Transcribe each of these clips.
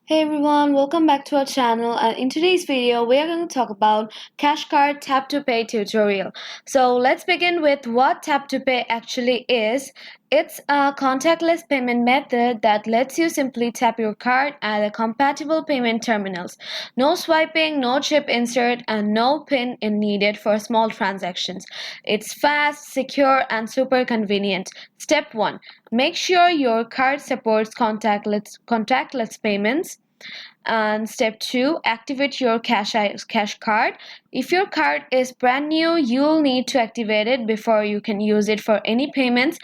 Hey everyone, welcome back to our channel, and in today's video we are going to talk about cash card tap to pay tutorial. So let's begin with what tap to pay actually is. It's a contactless payment method that lets you simply tap your card at a compatible payment terminals. No swiping, no chip insert, and no PIN is needed for small transactions. It's fast, secure, and super convenient. Step 1. Make sure your card supports contactless payments. And step 2, activate your cash card. If your card is brand new, you'll need to activate it before you can use it for any payments.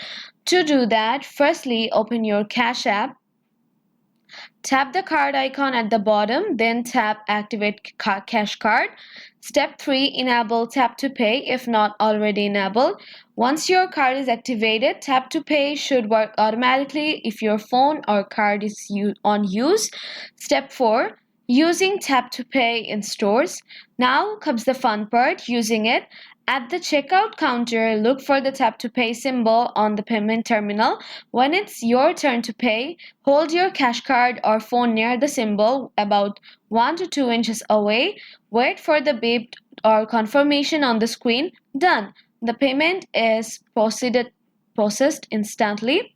To do that, firstly, open your Cash app. Tap the card icon at the bottom, then tap Activate Cash Card. Step 3, enable Tap to Pay if not already enabled. Once your card is activated, Tap to Pay should work automatically if your phone or card is on use. Step 4, using Tap to Pay in stores. Now comes the fun part, using it. At the checkout counter, look for the tap to pay symbol on the payment terminal. When it's your turn to pay, hold your cash card or phone near the symbol about 1 to 2 inches away. Wait for the beep or confirmation on the screen. Done. The payment is processed instantly.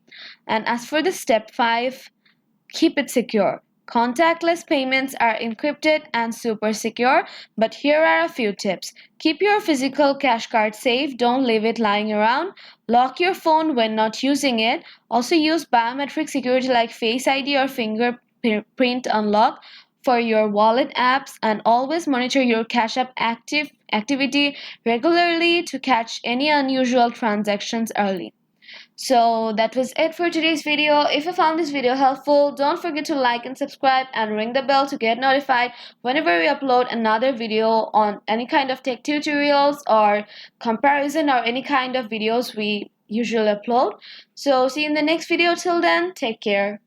And as for the step 5, keep it secure. Contactless payments are encrypted and super secure, but here are a few tips. Keep your physical cash card safe, don't leave it lying around. Lock your phone when not using it. Also use biometric security like Face ID or fingerprint unlock for your wallet apps, and always monitor your Cash App activity regularly to catch any unusual transactions early. So that was it for today's video. If you found this video helpful, don't forget to like and subscribe and ring the bell to get notified whenever we upload another video on any kind of tech tutorials or comparison or any kind of videos we usually upload. So see you in the next video. Till then, take care.